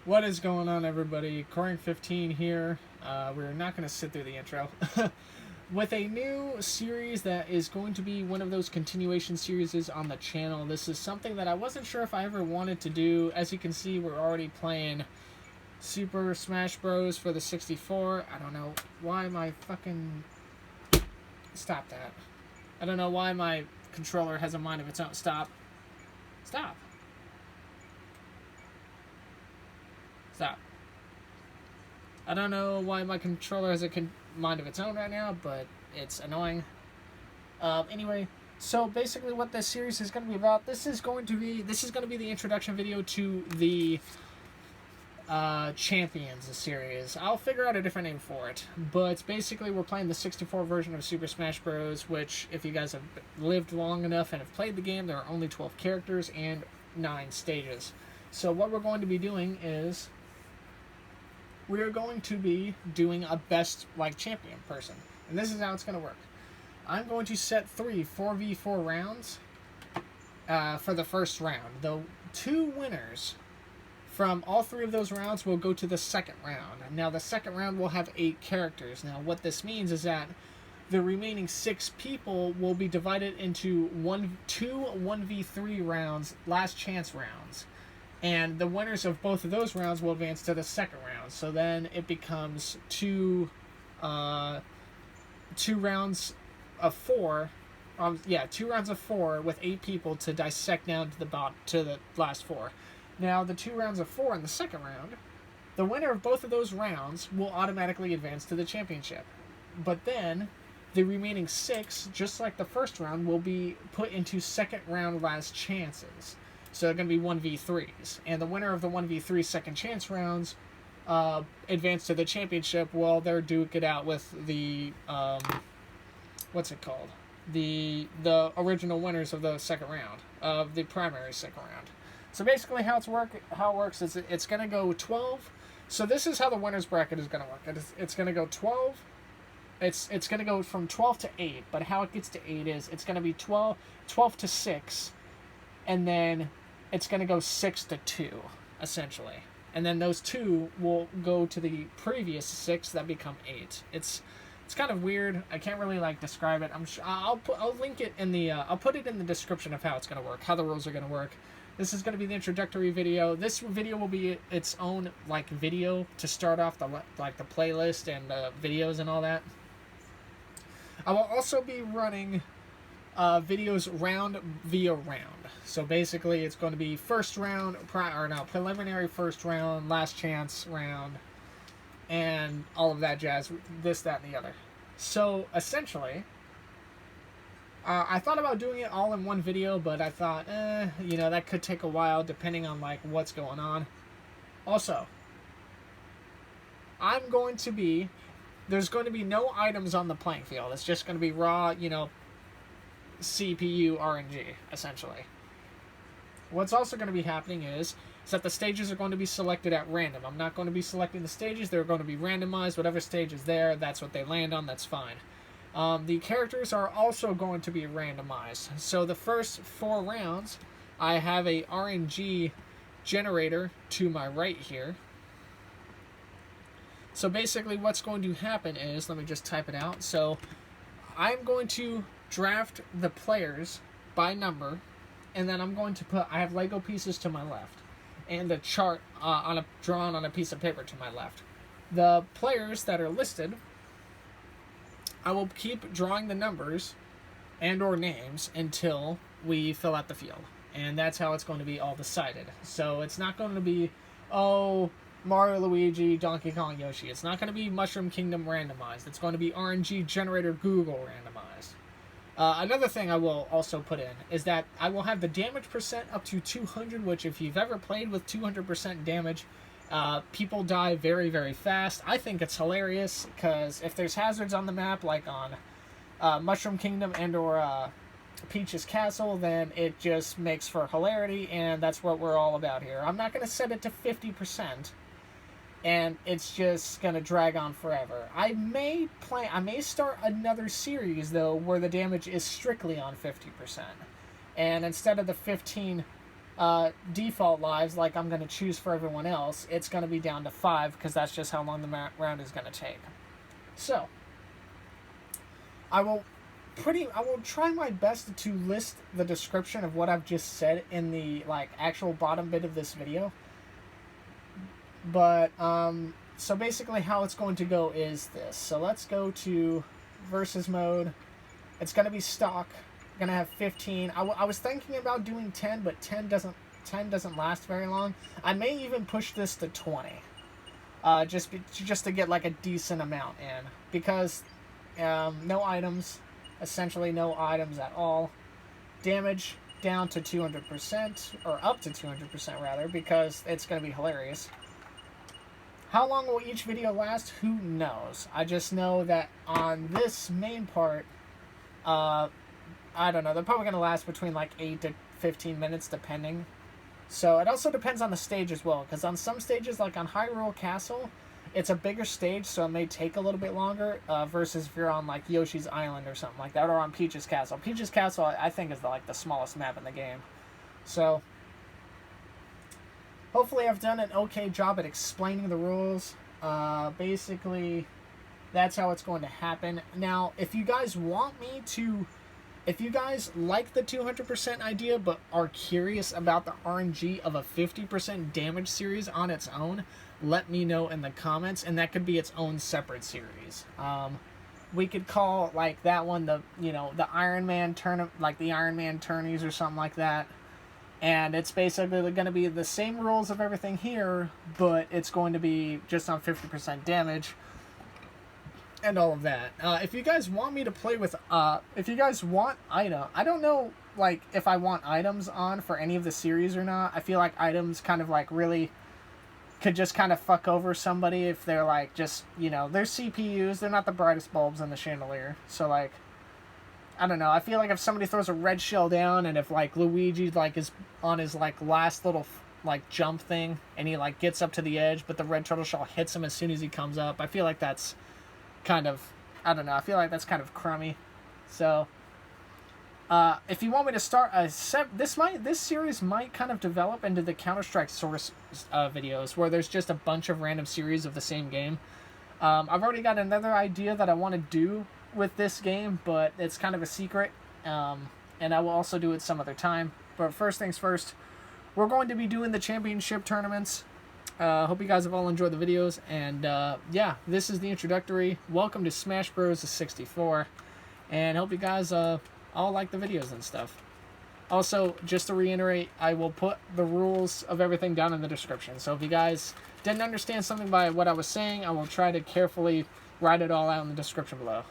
What is going on, everybody? Coring15 here. We're not going to sit through the intro. With a new series that is going to be one of those continuation series on the channel. This is something that I wasn't sure if I ever wanted to do. As you can see, we're already playing Super Smash Bros. For the 64. I don't know why my fucking... Stop that. I don't know why my controller has a mind of its own. Stop. Stop. Stop. I don't know why my controller has a mind of its own right now, but it's annoying. Anyway, so basically, what this series is going to be about, this is going to be the introduction video to the Champions series. I'll figure out a different name for it, but basically, we're playing the 64 version of Super Smash Bros. Which, if you guys have lived long enough and have played the game, there are only 12 characters and 9 stages. So what we're going to be doing is we are going to be doing a best champion person. And this is how it's going to work. I'm going to set 3 4v4 rounds for the first round. The 2 winners from all 3 of those rounds will go to the second round. Now, the second round will have 8 characters. Now, what this means is that the remaining 6 people will be divided into 2 1v3 rounds, last chance rounds. And the winners of both of those rounds will advance to the second round. So then it becomes two rounds of 4. 2 rounds of 4 with 8 people to dissect down to the last 4. Now, the 2 rounds of 4 in the second round, the winner of both of those rounds will automatically advance to the championship. But then the remaining 6, just like the first round, will be put into second round last chances. So they're going to be 1v3s. And the winner of the 1v3 second chance rounds advance to the championship while they're duke it out with the, what's it called? The original winners of the second round, of the primary second round. So basically how it works is it's going to go 12. So this is how the winner's bracket is going to work. It's going to go 12. It's going to go from 12 to 8. But how it gets to 8 is it's going to be 12 to 6. And then it's going to go 6 to 2, essentially. And then those 2 will go to the previous 6 that become 8. It's kind of weird. I can't really describe it. I'll link it in the I'll put it in the description of how it's going to work, how the rules are going to work. This is going to be the introductory video. This video will be its own video to start off the playlist and the videos and all that. I will also be running videos round via round. So basically, it's going to be first round, preliminary first round, last chance round, and all of that jazz, this, that, and the other. So essentially, I thought about doing it all in one video, but I thought, that could take a while depending on what's going on. Also, there's going to be no items on the playing field. It's just going to be raw, CPU RNG, essentially. What's also going to be happening is that the stages are going to be selected at random. I'm not going to be selecting the stages. They're going to be randomized. Whatever stage is there, that's what they land on. That's fine. The characters are also going to be randomized. So the first 4 rounds, I have a RNG generator to my right here. So basically what's going to happen is, let me just type it out. So I'm going to draft the players by number, and then I'm going to I have Lego pieces to my left, and the chart drawn on a piece of paper to my left. The players that are listed, I will keep drawing the numbers and or names until we fill out the field, and that's how it's going to be all decided. So it's not going to be, Mario, Luigi, Donkey Kong, Yoshi. It's not going to be Mushroom Kingdom randomized. It's going to be RNG Generator Google randomized. Another thing I will also put in is that I will have the damage percent up to 200, which if you've ever played with 200% damage, people die very, very fast. I think it's hilarious because if there's hazards on the map, like on Mushroom Kingdom and or Peach's Castle, then it just makes for hilarity, and that's what we're all about here. I'm not going to set it to 50%. And it's just gonna drag on forever. I may start another series though where the damage is strictly on 50%, and instead of the 15 default lives, like I'm going to choose for everyone else, it's going to be down to 5 because that's just how long the round is going to take. So, I will try my best to list the description of what I've just said in the actual bottom bit of this video. But so basically how it's going to go is this. So let's go to versus mode. It's going to be stock. Going to have 15. I was thinking about doing 10, but 10 doesn't last very long. I may even push this to 20. Just to get like a decent amount in, because no items, essentially no items at all. Damage down to 200%, or up to 200% rather, because it's going to be hilarious. How long will each video last? Who knows? I just know that on this main part, I don't know, they're probably going to last between like 8 to 15 minutes depending. So it also depends on the stage as well, because on some stages, like on Hyrule Castle, it's a bigger stage, so it may take a little bit longer, versus if you're on like Yoshi's Island or something like that, or on Peach's Castle. Peach's Castle, I think, is the smallest map in the game. So hopefully I've done an okay job at explaining the rules. Basically, that's how it's going to happen. Now, if you guys like the 200% idea but are curious about the RNG of a 50% damage series on its own, let me know in the comments, and that could be its own separate series. We could call like that one the Iron Man the Iron Man tourneys or something like that. And it's basically going to be the same rules of everything here, but it's going to be just on 50% damage and all of that. If you guys want me to play with, if you guys want I don't know, like, if I want items on for any of the series or not. I feel like items kind of, like, really could just kind of fuck over somebody if they're, like, just, they're CPUs, they're not the brightest bulbs in the chandelier. So, like, I don't know, I feel like if somebody throws a red shell down, and if, like, Luigi, like, is on his, like, last little, like, jump thing, and he, like, gets up to the edge, but the red turtle shell hits him as soon as he comes up, I feel like that's kind of, I don't know, I feel like that's kind of crummy. So if you want me to start this series might kind of develop into the Counter-Strike source videos, where there's just a bunch of random series of the same game. I've already got another idea that I want to do with this game, but it's kind of a secret, and I will also do it some other time. But first things first, we're going to be doing the championship tournaments. Hope you guys have all enjoyed the videos, and yeah, this is the introductory. Welcome to Smash Bros. 64, and hope you guys all like the videos and stuff. Also, just to reiterate, I will put the rules of everything down in the description, so if you guys didn't understand something by what I was saying, I will try to carefully write it all out in the description below.